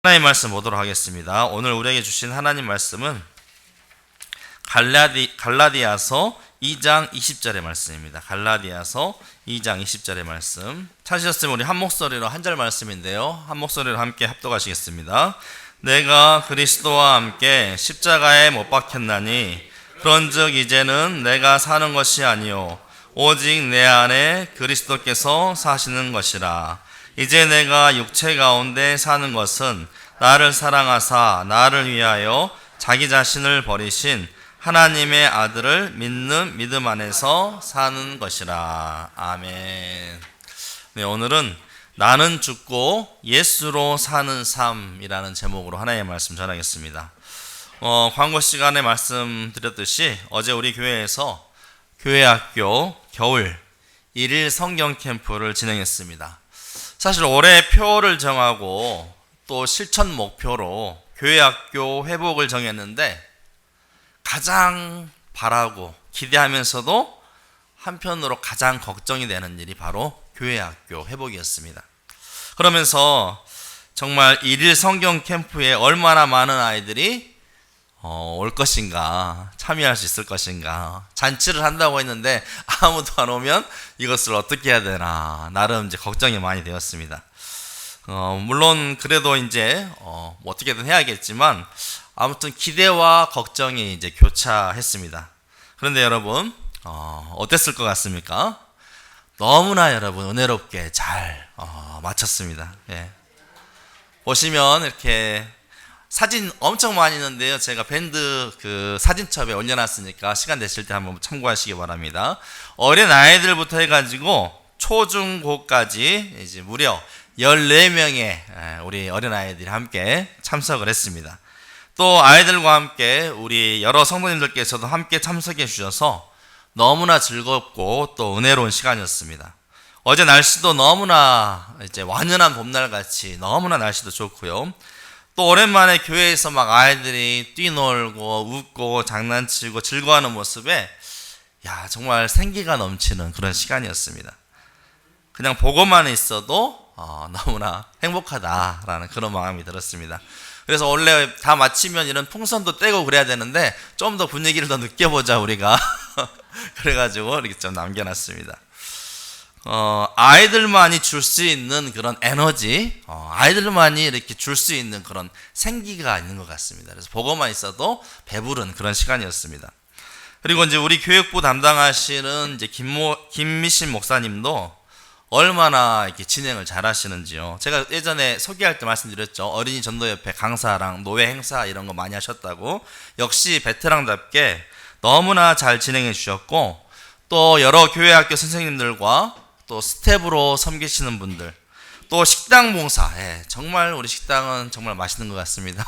하나님 말씀 보도록 하겠습니다. 오늘 우리에게 주신 하나님 말씀은 갈라디아서 2장 20절의 말씀입니다. 갈라디아서 2장 20절의 말씀. 찾으셨으면 우리 한 목소리로 한 절 말씀인데요, 한 목소리로 함께 합독하시겠습니다. 내가 그리스도와 함께 십자가에 못 박혔나니 그런즉 이제는 내가 사는 것이 아니요 오직 내 안에 그리스도께서 사시는 것이라. 이제 내가 육체 가운데 사는 것은 나를 사랑하사 나를 위하여 자기 자신을 버리신 하나님의 아들을 믿는 믿음 안에서 사는 것이라. 아멘. 네, 오늘은 나는 죽고 예수로 사는 삶이라는 제목으로 하나님의 말씀 전하겠습니다. 광고 시간에 말씀드렸듯이 어제 우리 교회에서 교회학교 겨울 1일 성경 캠프를 진행했습니다. 사실 올해 표를 정하고 또 실천 목표로 교회학교 회복을 정했는데 가장 바라고 기대하면서도 한편으로 가장 걱정이 되는 일이 바로 교회학교 회복이었습니다. 그러면서 정말 1일 성경 캠프에 얼마나 많은 아이들이 올 것인가, 참여할 수 있을 것인가, 잔치를 한다고 했는데 아무도 안 오면 이것을 어떻게 해야 되나, 나름 이제 걱정이 많이 되었습니다. 물론 그래도 이제 어떻게든 해야겠지만 아무튼 기대와 걱정이 이제 교차했습니다. 그런데 여러분, 어땠을 것 같습니까? 너무나 여러분 은혜롭게 잘 마쳤습니다. 예. 보시면 이렇게 사진 엄청 많이 있는데요, 제가 밴드 그 사진첩에 올려놨으니까 시간 되실 때 한번 참고하시기 바랍니다. 어린 아이들부터 해가지고 초중고까지 이제 무려 14명의 우리 어린 아이들이 함께 참석을 했습니다. 또 아이들과 함께 우리 여러 성도님들께서도 함께 참석해 주셔서 너무나 즐겁고 또 은혜로운 시간이었습니다. 어제 날씨도 너무나 이제 완연한 봄날 같이 너무나 날씨도 좋고요. 또 오랜만에 교회에서 막 아이들이 뛰놀고 웃고 장난치고 즐거워하는 모습에 정말 생기가 넘치는 그런 시간이었습니다. 그냥 보고만 있어도 너무나 행복하다라는 그런 마음이 들었습니다. 그래서 원래 다 마치면 이런 풍선도 떼고 그래야 되는데 좀 더 분위기를 더 느껴보자 우리가 그래가지고 이렇게 좀 남겨놨습니다. 아이들만이 줄 수 있는 그런 에너지, 아이들만이 이렇게 줄 수 있는 그런 생기가 있는 것 같습니다. 그래서 보고만 있어도 배부른 그런 시간이었습니다. 그리고 이제 우리 교육부 담당하시는 이제 김미신 목사님도 얼마나 이렇게 진행을 잘 하시는지요. 제가 예전에 소개할 때 말씀드렸죠. 어린이 전도협회 강사랑 노회 행사 이런 거 많이 하셨다고. 역시 베테랑답게 너무나 잘 진행해 주셨고, 또 여러 교회학교 선생님들과 또 스텝으로 섬기시는 분들, 또 식당 봉사, 정말 우리 식당은 정말 맛있는 것 같습니다.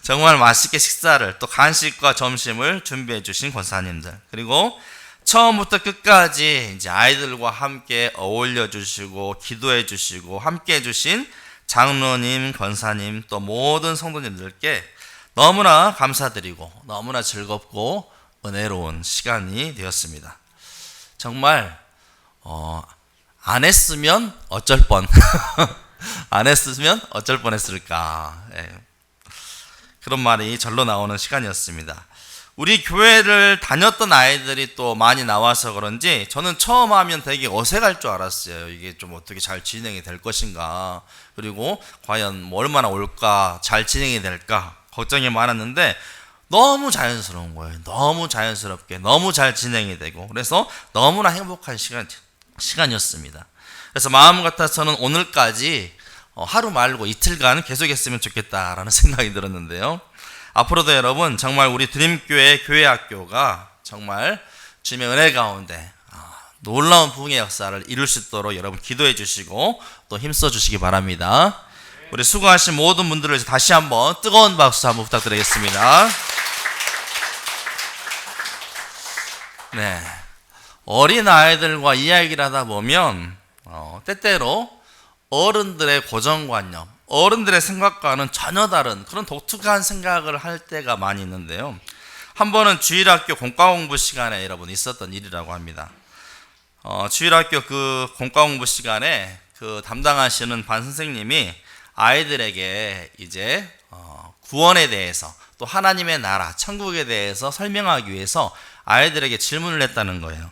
정말 맛있게 식사를, 또 간식과 점심을 준비해 주신 권사님들, 그리고 처음부터 끝까지 이제 아이들과 함께 어울려 주시고 기도해 주시고 함께 해 주신 장로님, 권사님, 또 모든 성도님들께 너무나 감사드리고 너무나 즐겁고 은혜로운 시간이 되었습니다. 정말 안 했으면 어쩔 뻔 안 했으면 어쩔 뻔했을까, 그런 말이 절로 나오는 시간이었습니다. 우리 교회를 다녔던 아이들이 또 많이 나와서 그런지 저는 처음 하면 되게 어색할 줄 알았어요. 이게 좀 어떻게 잘 진행이 될 것인가, 그리고 과연 얼마나 올까, 잘 진행이 될까 걱정이 많았는데 너무 자연스러운 거예요. 너무 자연스럽게 너무 잘 진행이 되고, 그래서 너무나 행복한 시간이었습니다. 그래서 마음 같아서는 오늘까지 하루 말고 이틀간 계속했으면 좋겠다라는 생각이 들었는데요. 앞으로도 여러분 정말 우리 드림교회 교회학교가 정말 주님의 은혜 가운데 놀라운 부흥의 역사를 이룰 수 있도록 여러분 기도해 주시고 또 힘써 주시기 바랍니다. 우리 수고하신 모든 분들을 위해서 다시 한번 뜨거운 박수 한번 부탁드리겠습니다. 네, 어린 아이들과 이야기를 하다 보면 때때로 어른들의 고정관념, 어른들의 생각과는 전혀 다른 그런 독특한 생각을 할 때가 많이 있는데요. 한 번은 주일학교 공과공부 시간에 여러분 있었던 일이라고 합니다. 주일학교 그 공과공부 시간에 그 담당하시는 반 선생님이 아이들에게 이제 구원에 대해서 또 하나님의 나라, 천국에 대해서 설명하기 위해서 아이들에게 질문을 했다는 거예요.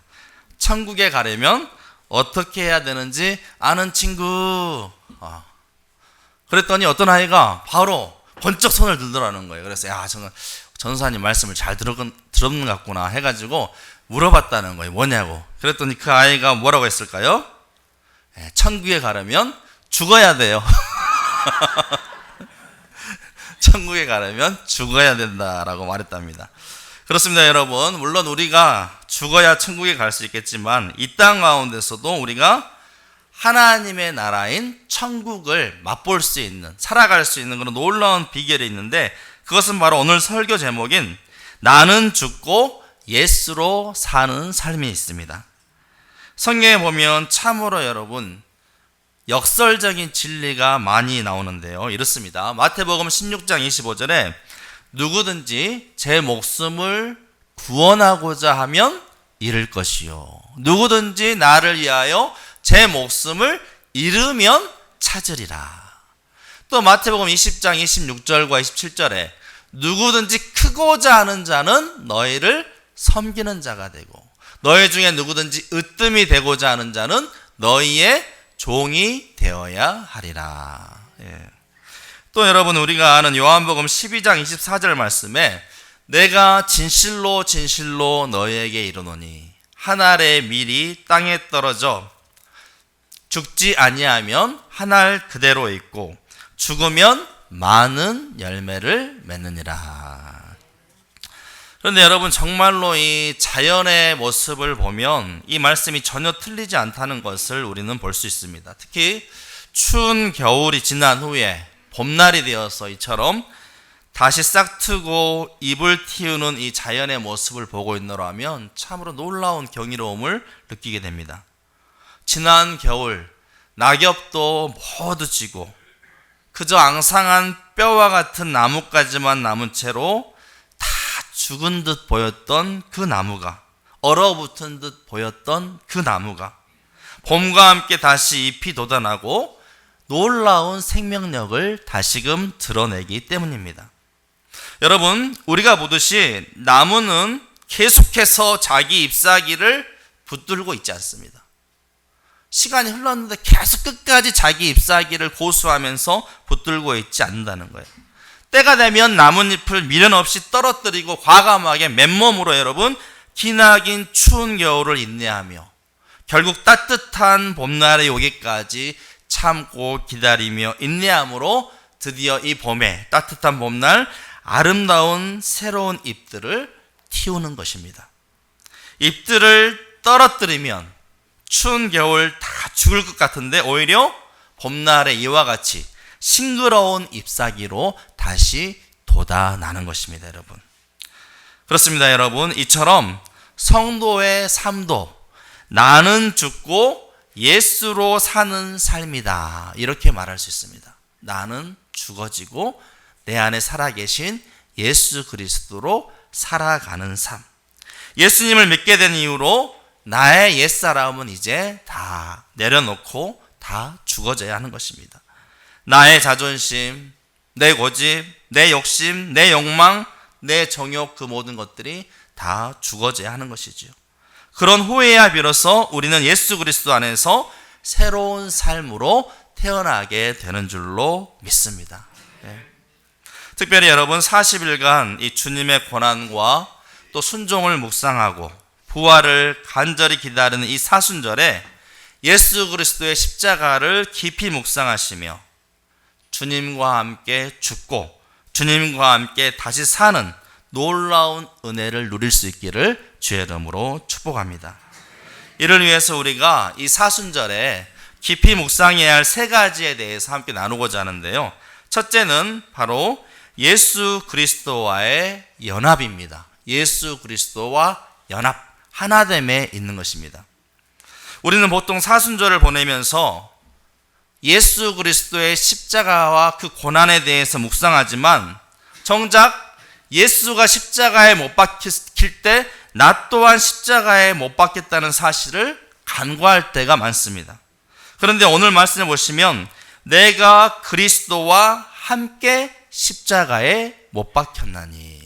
천국에 가려면 어떻게 해야 되는지 아는 친구. 그랬더니 어떤 아이가 바로 번쩍 손을 들더라는 거예요. 그래서 야, 저는 전도사님 말씀을 잘 들었는 것 같구나 해가지고 물어봤다는 거예요. 뭐냐고. 그랬더니 그 아이가 뭐라고 했을까요? 천국에 가려면 죽어야 돼요. 천국에 가려면 죽어야 된다라고 말했답니다. 그렇습니다, 여러분. 물론 우리가 죽어야 천국에 갈 수 있겠지만 이 땅 가운데서도 우리가 하나님의 나라인 천국을 맛볼 수 있는, 살아갈 수 있는 그런 놀라운 비결이 있는데, 그것은 바로 오늘 설교 제목인 나는 죽고 예수로 사는 삶이 있습니다. 성경에 보면 참으로 여러분 역설적인 진리가 많이 나오는데요. 이렇습니다. 마태복음 16장 25절에 누구든지 제 목숨을 구원하고자 하면 잃을 것이요, 누구든지 나를 위하여 제 목숨을 잃으면 찾으리라. 또 마태복음 20장 26절과 27절에 누구든지 크고자 하는 자는 너희를 섬기는 자가 되고 너희 중에 누구든지 으뜸이 되고자 하는 자는 너희의 종이 되어야 하리라. 또 여러분, 우리가 아는 요한복음 12장 24절 말씀에 내가 진실로 진실로 너희에게 이르노니 한 알의 밀이 땅에 떨어져 죽지 아니하면 한 알 그대로 있고 죽으면 많은 열매를 맺느니라. 그런데 여러분, 정말로 이 자연의 모습을 보면 이 말씀이 전혀 틀리지 않다는 것을 우리는 볼 수 있습니다. 특히 추운 겨울이 지난 후에 봄날이 되어서 이처럼 다시 싹트고 잎을 틔우는 이 자연의 모습을 보고 있노라면 참으로 놀라운 경이로움을 느끼게 됩니다. 지난 겨울 낙엽도 모두 지고 그저 앙상한 뼈와 같은 나뭇가지만 남은 채로 다 죽은 듯 보였던 그 나무가, 얼어붙은 듯 보였던 그 나무가 봄과 함께 다시 잎이 돋아나고 놀라운 생명력을 다시금 드러내기 때문입니다. 여러분, 우리가 보듯이 나무는 계속해서 자기 잎사귀를 붙들고 있지 않습니다. 시간이 흘렀는데 계속 끝까지 자기 잎사귀를 고수하면서 붙들고 있지 않는다는 거예요. 때가 되면 나뭇잎을 미련 없이 떨어뜨리고 과감하게 맨몸으로 여러분 기나긴 추운 겨울을 인내하며 결국 따뜻한 봄날이 오기까지 참고 기다리며 인내함으로 드디어 이 봄에, 따뜻한 봄날 아름다운 새로운 잎들을 틔우는 것입니다. 잎들을 떨어뜨리면 추운 겨울 다 죽을 것 같은데 오히려 봄날의 이와 같이 싱그러운 잎사귀로 다시 돋아나는 것입니다, 여러분. 그렇습니다, 여러분. 이처럼 성도의 삶도 나는 죽고 예수로 사는 삶이다, 이렇게 말할 수 있습니다. 나는 죽어지고 내 안에 살아계신 예수 그리스도로 살아가는 삶. 예수님을 믿게 된 이후로 나의 옛사람은 이제 다 내려놓고 다 죽어져야 하는 것입니다. 나의 자존심, 내 고집, 내 욕심, 내 욕망, 내 정욕, 그 모든 것들이 다 죽어져야 하는 것이지요. 그런 후에야 비로소 우리는 예수 그리스도 안에서 새로운 삶으로 태어나게 되는 줄로 믿습니다. 특별히 여러분, 40일간 이 주님의 고난과 또 순종을 묵상하고 부활을 간절히 기다리는 이 사순절에 예수 그리스도의 십자가를 깊이 묵상하시며 주님과 함께 죽고 주님과 함께 다시 사는 놀라운 은혜를 누릴 수 있기를 주의 이름으로 축복합니다. 이를 위해서 우리가 이 사순절에 깊이 묵상해야 할 세 가지에 대해서 함께 나누고자 하는데요. 첫째는 바로 예수 그리스도와의 연합입니다. 예수 그리스도와 연합, 하나됨에 있는 것입니다. 우리는 보통 사순절을 보내면서 예수 그리스도의 십자가와 그 고난에 대해서 묵상하지만 정작 예수가 십자가에 못 박힐 때 나 또한 십자가에 못 박혔다는 사실을 간과할 때가 많습니다. 그런데 오늘 말씀을 보시면 내가 그리스도와 함께 십자가에 못 박혔나니.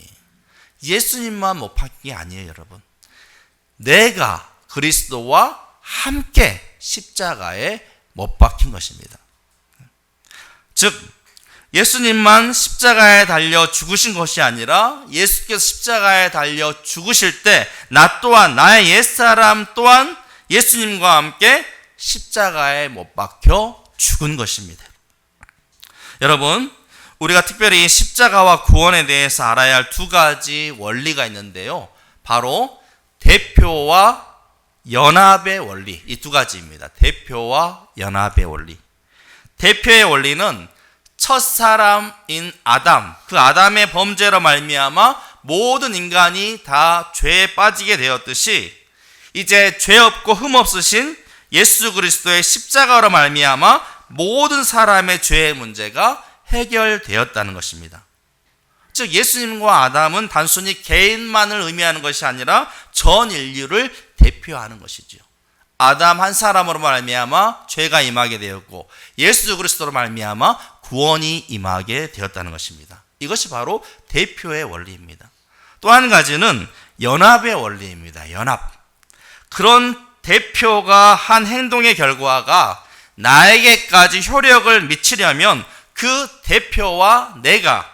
예수님만 못 박힌 게 아니에요, 여러분. 내가 그리스도와 함께 십자가에 못 박힌 것입니다. 즉 예수님만 십자가에 달려 죽으신 것이 아니라 예수께서 십자가에 달려 죽으실 때 나 또한, 나의 옛사람 또한 예수님과 함께 십자가에 못 박혀 죽은 것입니다. 여러분, 우리가 특별히 십자가와 구원에 대해서 알아야 할 두 가지 원리가 있는데요. 바로 대표와 연합의 원리, 이 두 가지입니다. 대표와 연합의 원리. 대표의 원리는 첫 사람인 아담, 그 아담의 범죄로 말미암아 모든 인간이 다 죄에 빠지게 되었듯이 이제 죄 없고 흠 없으신 예수 그리스도의 십자가로 말미암아 모든 사람의 죄의 문제가 해결되었다는 것입니다. 즉 예수님과 아담은 단순히 개인만을 의미하는 것이 아니라 전 인류를 대표하는 것이죠. 아담 한 사람으로 말미암아 죄가 임하게 되었고 예수 그리스도로 말미암아 구원이 임하게 되었다는 것입니다. 이것이 바로 대표의 원리입니다. 또 한 가지는 연합의 원리입니다. 연합. 그런 대표가 한 행동의 결과가 나에게까지 효력을 미치려면 그 대표와 내가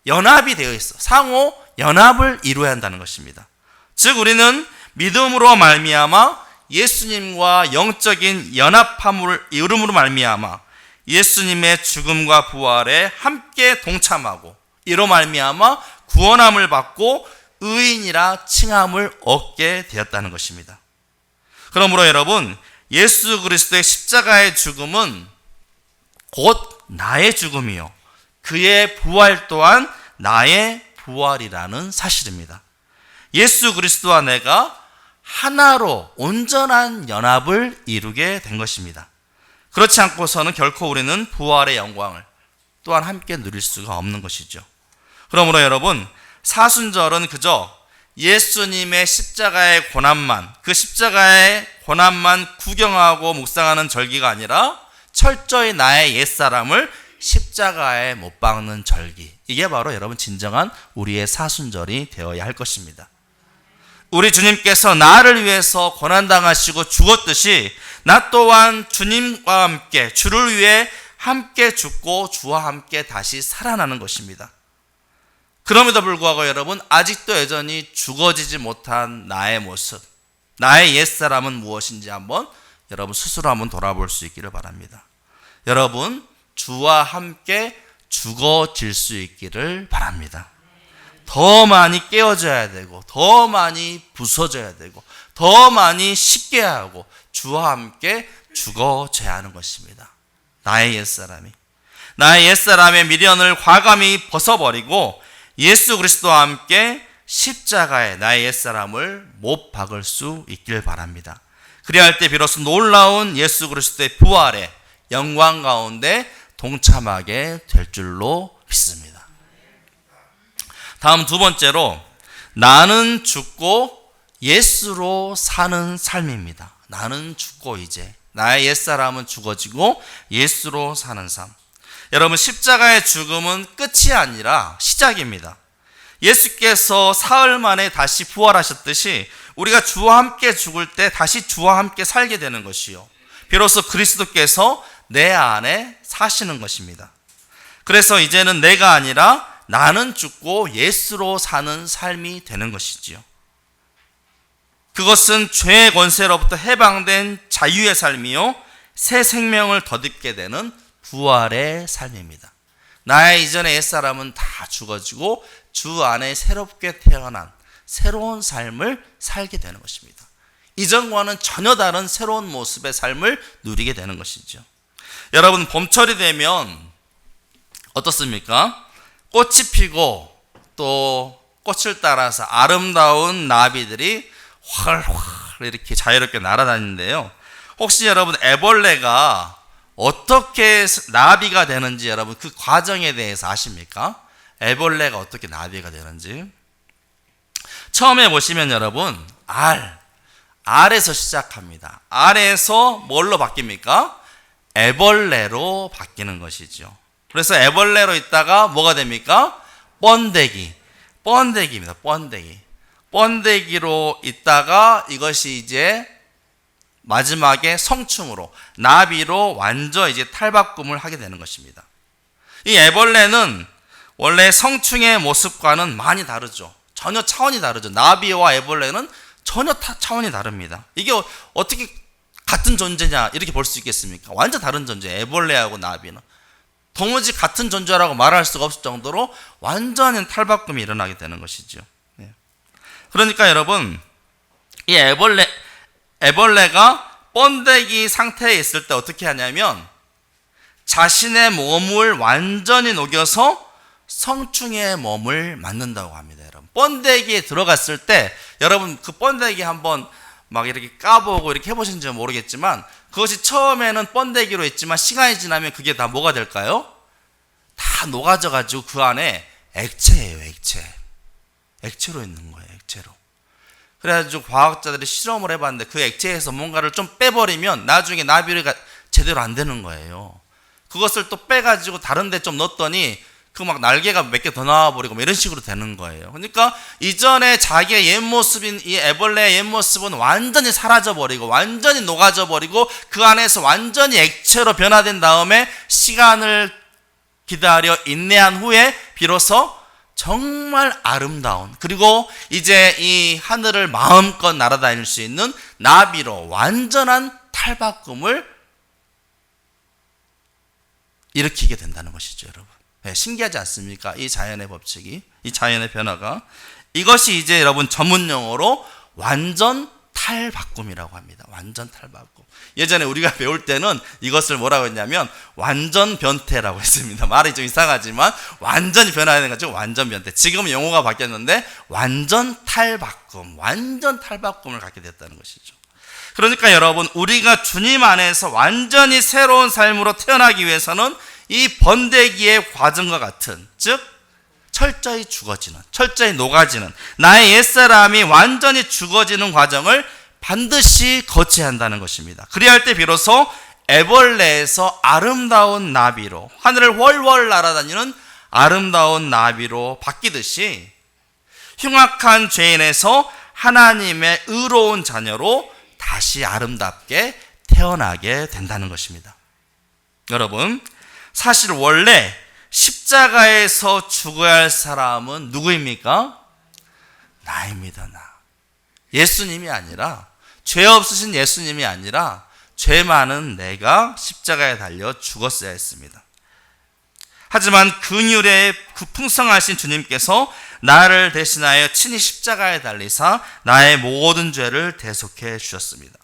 연합이 되어 있어. 상호 연합을 이루어야 한다는 것입니다. 즉 우리는 믿음으로 말미암아 예수님과 영적인 연합함을 이룸으로 말미암아 예수님의 죽음과 부활에 함께 동참하고 이로 말미암아 구원함을 받고 의인이라 칭함을 얻게 되었다는 것입니다. 그러므로 여러분, 예수 그리스도의 십자가의 죽음은 곧 나의 죽음이요 그의 부활 또한 나의 부활이라는 사실입니다. 예수 그리스도와 내가 하나로 온전한 연합을 이루게 된 것입니다. 그렇지 않고서는 결코 우리는 부활의 영광을 또한 함께 누릴 수가 없는 것이죠. 그러므로 여러분, 사순절은 그저 예수님의 십자가의 고난만, 그 십자가의 고난만 구경하고 묵상하는 절기가 아니라 철저히 나의 옛사람을 십자가에 못 박는 절기. 이게 바로 여러분 진정한 우리의 사순절이 되어야 할 것입니다. 우리 주님께서 나를 위해서 고난당하시고 죽었듯이 나 또한 주님과 함께 주를 위해 함께 죽고 주와 함께 다시 살아나는 것입니다. 그럼에도 불구하고 여러분, 아직도 여전히 죽어지지 못한 나의 모습, 나의 옛사람은 무엇인지 한번 여러분 스스로 한번 돌아볼 수 있기를 바랍니다. 여러분, 주와 함께 죽어질 수 있기를 바랍니다. 더 많이 깨어져야 되고 더 많이 부서져야 되고 더 많이 쉽게 하고 주와 함께 죽어져야 하는 것입니다. 나의 옛사람의 미련을 과감히 벗어버리고 예수 그리스도와 함께 십자가에 나의 옛사람을 못 박을 수 있길 바랍니다. 그래야 할 때 비로소 놀라운 예수 그리스도의 부활에 영광 가운데 동참하게 될 줄로 믿습니다. 다음 두 번째로 나는 죽고 예수로 사는 삶입니다. 나는 죽고 이제 나의 옛사람은 죽어지고 예수로 사는 삶. 여러분, 십자가의 죽음은 끝이 아니라 시작입니다. 예수께서 사흘 만에 다시 부활하셨듯이 우리가 주와 함께 죽을 때 다시 주와 함께 살게 되는 것이요 비로소 그리스도께서 내 안에 사시는 것입니다. 그래서 이제는 내가 아니라 나는 죽고 예수로 사는 삶이 되는 것이지요. 그것은 죄의 권세로부터 해방된 자유의 삶이요 새 생명을 덧입게 되는 부활의 삶입니다. 나의 이전의 옛사람은 다 죽어지고 주 안에 새롭게 태어난 새로운 삶을 살게 되는 것입니다. 이전과는 전혀 다른 새로운 모습의 삶을 누리게 되는 것이죠. 여러분, 봄철이 되면 어떻습니까? 꽃이 피고 또 꽃을 따라서 아름다운 나비들이 활활 이렇게 자유롭게 날아다니는데요. 혹시 여러분 애벌레가 어떻게 나비가 되는지 여러분 그 과정에 대해서 아십니까? 애벌레가 어떻게 나비가 되는지. 처음에 보시면 여러분 알에서 시작합니다. 알에서 뭘로 바뀝니까? 애벌레로 바뀌는 것이죠. 그래서 애벌레로 있다가 뭐가 됩니까? 번데기입니다. 번데기로 있다가 이것이 이제 마지막에 성충으로, 나비로 완전 이제 탈바꿈을 하게 되는 것입니다. 이 애벌레는 원래 성충의 모습과는 많이 다르죠. 전혀 차원이 다르죠. 나비와 애벌레는 전혀 차원이 다릅니다. 이게 어떻게 같은 존재냐 이렇게 볼 수 있겠습니까? 완전 다른 존재. 애벌레하고 나비는 도무지 같은 존재라고 말할 수가 없을 정도로 완전한 탈바꿈이 일어나게 되는 것이죠. 그러니까 여러분, 이 애벌레가 번데기 상태에 있을 때 어떻게 하냐면 자신의 몸을 완전히 녹여서 성충의 몸을 만든다고 합니다. 여러분, 번데기에 들어갔을 때 여러분 그 번데기 한번 막 이렇게 까보고 이렇게 해보신지 모르겠지만 그것이 처음에는 번데기로 있지만 시간이 지나면 그게 다 뭐가 될까요? 다 녹아져 가지고 그 안에 액체예요. 액체로 있는 거예요. 액체로. 그래가지고 과학자들이 실험을 해봤는데 그 액체에서 뭔가를 좀 빼버리면 나중에 나비가 제대로 안 되는 거예요. 그것을 또 빼가지고 다른 데 좀 넣었더니 그 막 날개가 몇 개 더 나와버리고 이런 식으로 되는 거예요. 그러니까 이전에 자기의 옛 모습인 이 애벌레의 옛 모습은 완전히 사라져버리고 완전히 녹아져버리고 그 안에서 완전히 액체로 변화된 다음에 시간을 기다려 인내한 후에 비로소 정말 아름다운, 그리고 이제 이 하늘을 마음껏 날아다닐 수 있는 나비로 완전한 탈바꿈을 일으키게 된다는 것이죠, 여러분. 네, 신기하지 않습니까? 이 자연의 법칙이, 이 자연의 변화가. 이것이 이제 여러분 전문 용어로 완전 탈바꿈이라고 합니다. 완전 탈바꿈. 예전에 우리가 배울 때는 이것을 뭐라고 했냐면 완전 변태라고 했습니다. 말이 좀 이상하지만 완전히 변화되는 거죠. 완전 변태. 지금 용어가 바뀌었는데 완전 탈바꿈, 완전 탈바꿈을 갖게 됐다는 것이죠. 그러니까 여러분, 우리가 주님 안에서 완전히 새로운 삶으로 태어나기 위해서는 이 번데기의 과정과 같은, 즉 철저히 죽어지는, 철저히 녹아지는, 나의 옛사람이 완전히 죽어지는 과정을 반드시 거쳐야 한다는 것입니다. 그래야 할 때 비로소 애벌레에서 아름다운 나비로, 하늘을 훨훨 날아다니는 아름다운 나비로 바뀌듯이 흉악한 죄인에서 하나님의 의로운 자녀로 다시 아름답게 태어나게 된다는 것입니다. 여러분, 사실 원래 십자가에서 죽어야 할 사람은 누구입니까? 나입니다. 나. 예수님이 아니라, 죄 없으신 예수님이 아니라 죄 많은 내가 십자가에 달려 죽었어야 했습니다. 하지만 긍휼의 그 풍성하신 주님께서 나를 대신하여 친히 십자가에 달리사 나의 모든 죄를 대속해 주셨습니다.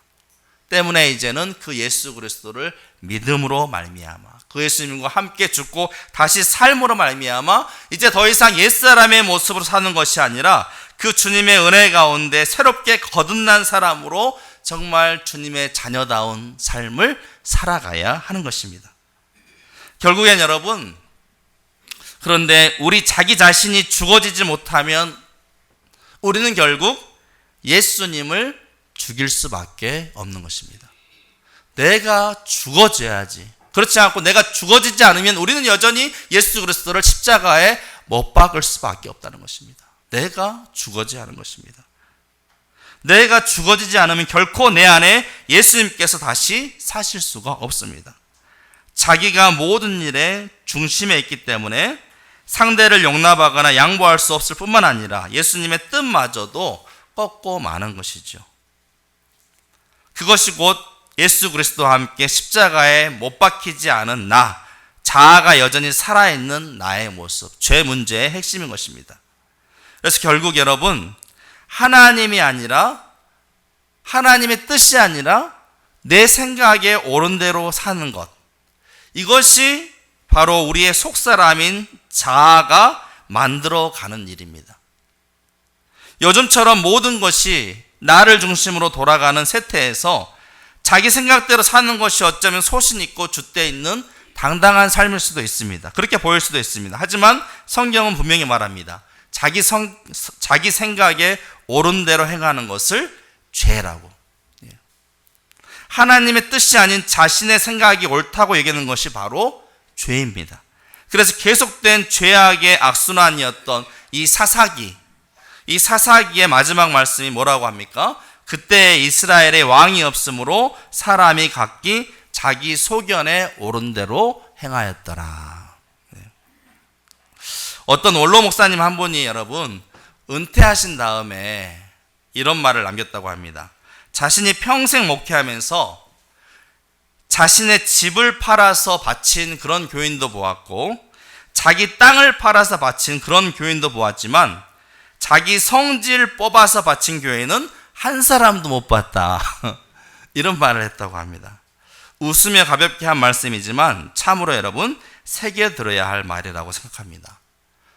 때문에 이제는 그 예수 그리스도를 믿음으로 말미암아, 그 예수님과 함께 죽고 다시 삶으로 말미암아 이제 더 이상 옛사람의 모습으로 사는 것이 아니라 그 주님의 은혜 가운데 새롭게 거듭난 사람으로 정말 주님의 자녀다운 삶을 살아가야 하는 것입니다. 결국엔 여러분, 그런데 우리 자기 자신이 죽어지지 못하면 우리는 결국 예수님을 죽일 수밖에 없는 것입니다. 내가 죽어져야지. 그렇지 않고 내가 죽어지지 않으면 우리는 여전히 예수 그리스도를 십자가에 못 박을 수밖에 없다는 것입니다. 내가 죽어져야 하는 것입니다. 내가 죽어지지 않으면 결코 내 안에 예수님께서 다시 사실 수가 없습니다. 자기가 모든 일의 중심에 있기 때문에 상대를 용납하거나 양보할 수 없을 뿐만 아니라 예수님의 뜻마저도 꺾고 마는 것이죠. 그것이 곧 예수 그리스도와 함께 십자가에 못 박히지 않은 나, 자아가 여전히 살아있는 나의 모습, 죄 문제의 핵심인 것입니다. 그래서 결국 여러분, 하나님이 아니라, 하나님의 뜻이 아니라 내 생각에 옳은 대로 사는 것, 이것이 바로 우리의 속사람인 자아가 만들어가는 일입니다. 요즘처럼 모든 것이 나를 중심으로 돌아가는 세태에서 자기 생각대로 사는 것이 어쩌면 소신 있고 줏대 있는 당당한 삶일 수도 있습니다. 그렇게 보일 수도 있습니다. 하지만 성경은 분명히 말합니다. 자기 생각에 옳은 대로 행하는 것을 죄라고. 하나님의 뜻이 아닌 자신의 생각이 옳다고 얘기하는 것이 바로 죄입니다. 그래서 계속된 죄악의 악순환이었던 이 사사기의 마지막 말씀이 뭐라고 합니까? 그때 이스라엘의 왕이 없으므로 사람이 각기 자기 소견에 옳은 대로 행하였더라. 어떤 원로 목사님 한 분이 여러분 은퇴하신 다음에 이런 말을 남겼다고 합니다. 자신이 평생 목회하면서 자신의 집을 팔아서 바친 그런 교인도 보았고 자기 땅을 팔아서 바친 그런 교인도 보았지만 자기 성질 뽑아서 바친 교회는 한 사람도 못 봤다. 이런 말을 했다고 합니다. 웃으며 가볍게 한 말씀이지만 참으로 여러분 새겨 들어야 할 말이라고 생각합니다.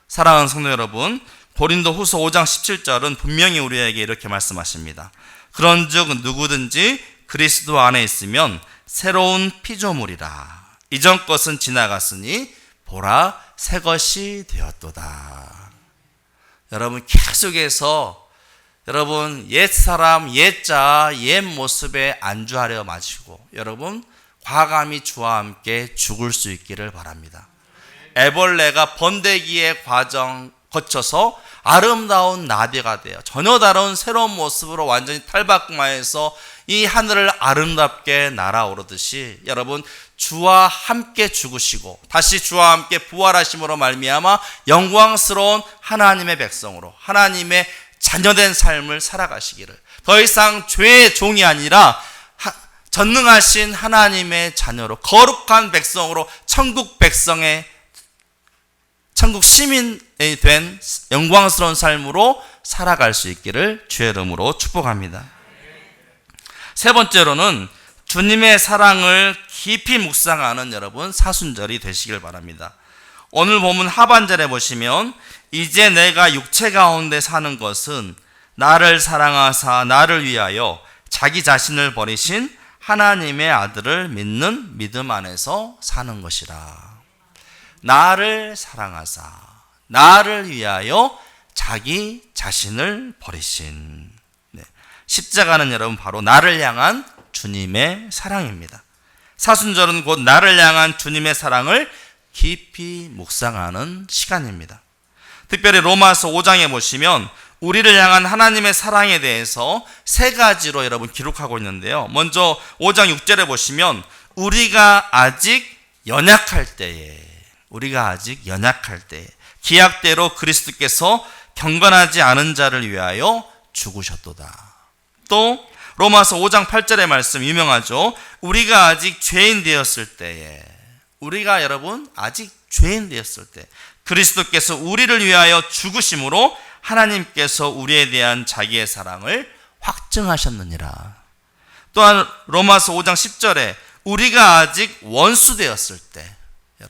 사랑하는 성도 여러분, 고린도후서 5장 17절은 분명히 우리에게 이렇게 말씀하십니다. 그런즉 누구든지 그리스도 안에 있으면 새로운 피조물이라. 이전 것은 지나갔으니 보라 새 것이 되었도다. 여러분 계속해서 여러분 옛사람, 옛자, 옛 모습에 안주하려 마시고 여러분 과감히 주와 함께 죽을 수 있기를 바랍니다. 애벌레가 번데기의 과정 거쳐서 아름다운 나비가 되어 전혀 다른 새로운 모습으로 완전히 탈바꿈하여서 이 하늘을 아름답게 날아오르듯이 여러분 주와 함께 죽으시고 다시 주와 함께 부활하심으로 말미암아 영광스러운 하나님의 백성으로 하나님의 자녀된 삶을 살아가시기를, 더 이상 죄의 종이 아니라 전능하신 하나님의 자녀로 거룩한 백성으로 천국 시민이 된 영광스러운 삶으로 살아갈 수 있기를 주의 이름으로 축복합니다. 세 번째로는 주님의 사랑을 깊이 묵상하는 여러분 사순절이 되시길 바랍니다. 오늘 본문 하반절에 보시면 이제 내가 육체 가운데 사는 것은 나를 사랑하사 나를 위하여 자기 자신을 버리신 하나님의 아들을 믿는 믿음 안에서 사는 것이라. 나를 사랑하사 나를 위하여 자기 자신을 버리신, 십자가는 여러분 바로 나를 향한 주님의 사랑입니다. 사순절은 곧 나를 향한 주님의 사랑을 깊이 묵상하는 시간입니다. 특별히 로마서 5장에 보시면 우리를 향한 하나님의 사랑에 대해서 세 가지로 여러분 기록하고 있는데요. 먼저 5장 6절에 보시면 우리가 아직 연약할 때에 기약대로 그리스도께서 경건하지 않은 자를 위하여 죽으셨도다. 또 로마서 5장 8절의 말씀 유명하죠. 우리가 아직 죄인 되었을 때에, 우리가 여러분 아직 죄인 되었을 때 그리스도께서 우리를 위하여 죽으심으로 하나님께서 우리에 대한 자기의 사랑을 확증하셨느니라. 또한 로마서 5장 10절에 우리가 아직 원수 되었을 때,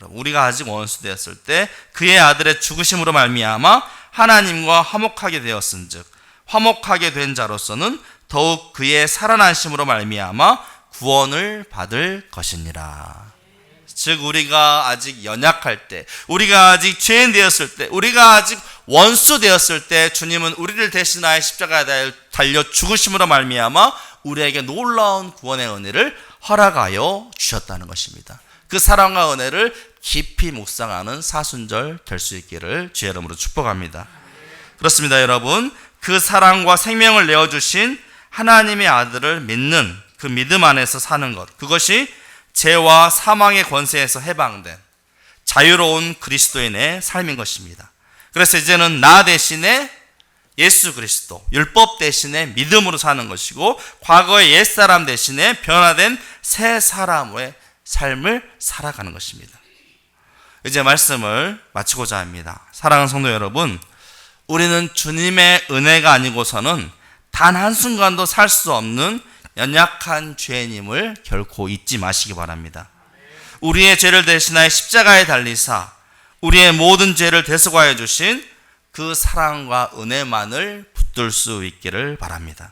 우리가 아직 원수 되었을 때 그의 아들의 죽으심으로 말미암아 하나님과 화목하게 되었은즉 화목하게 된 자로서는 더욱 그의 살아나심으로 말미암아 구원을 받을 것이니라. 즉 우리가 아직 연약할 때, 우리가 아직 죄인 되었을 때, 우리가 아직 원수 되었을 때 주님은 우리를 대신하여 십자가에 달려 죽으심으로 말미암아 우리에게 놀라운 구원의 은혜를 허락하여 주셨다는 것입니다. 그 사랑과 은혜를 깊이 묵상하는 사순절 될 수 있기를 주의 이름으로 축복합니다. 그렇습니다, 여러분. 그 사랑과 생명을 내어주신 하나님의 아들을 믿는 그 믿음 안에서 사는 것, 그것이 죄와 사망의 권세에서 해방된 자유로운 그리스도인의 삶인 것입니다. 그래서 이제는 나 대신에 예수 그리스도, 율법 대신에 믿음으로 사는 것이고 과거의 옛사람 대신에 변화된 새 사람의 삶을 살아가는 것입니다. 이제 말씀을 마치고자 합니다. 사랑하는 성도 여러분, 우리는 주님의 은혜가 아니고서는 단 한순간도 살 수 없는 연약한 죄인임을 결코 잊지 마시기 바랍니다. 우리의 죄를 대신하여 십자가에 달리사 우리의 모든 죄를 대속하여 주신 그 사랑과 은혜만을 붙들 수 있기를 바랍니다.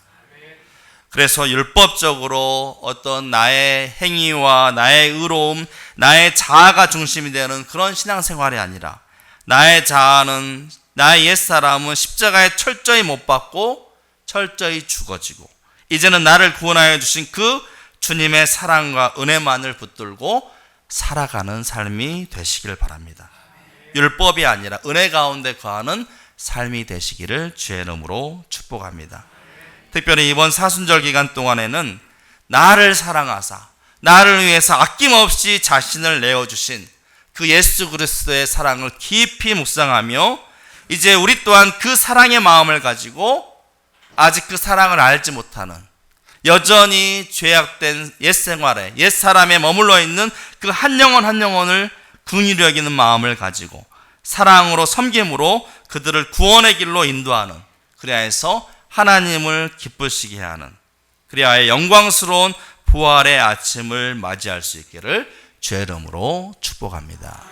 그래서 율법적으로 어떤 나의 행위와 나의 의로움, 나의 자아가 중심이 되는 그런 신앙생활이 아니라 나의 자아는, 나의 옛사람은 십자가에 철저히 못 박고 철저히 죽어지고 이제는 나를 구원하여 주신 그 주님의 사랑과 은혜만을 붙들고 살아가는 삶이 되시길 바랍니다. 율법이 아니라 은혜 가운데 거하는 삶이 되시기를 주의 이름으로 축복합니다. 특별히 이번 사순절 기간 동안에는 나를 사랑하사 나를 위해서 아낌없이 자신을 내어주신 그 예수 그리스도의 사랑을 깊이 묵상하며 이제 우리 또한 그 사랑의 마음을 가지고 아직 그 사랑을 알지 못하는 여전히 죄악된 옛 생활에 옛 사람에 머물러 있는 그 한 영혼 한 영혼을 긍휼히 여기는 마음을 가지고 사랑으로 섬김으로 그들을 구원의 길로 인도하는, 그리하여서 하나님을 기쁘시게 하는, 그리하여 영광스러운 부활의 아침을 맞이할 수 있기를 주의 이름으로 축복합니다.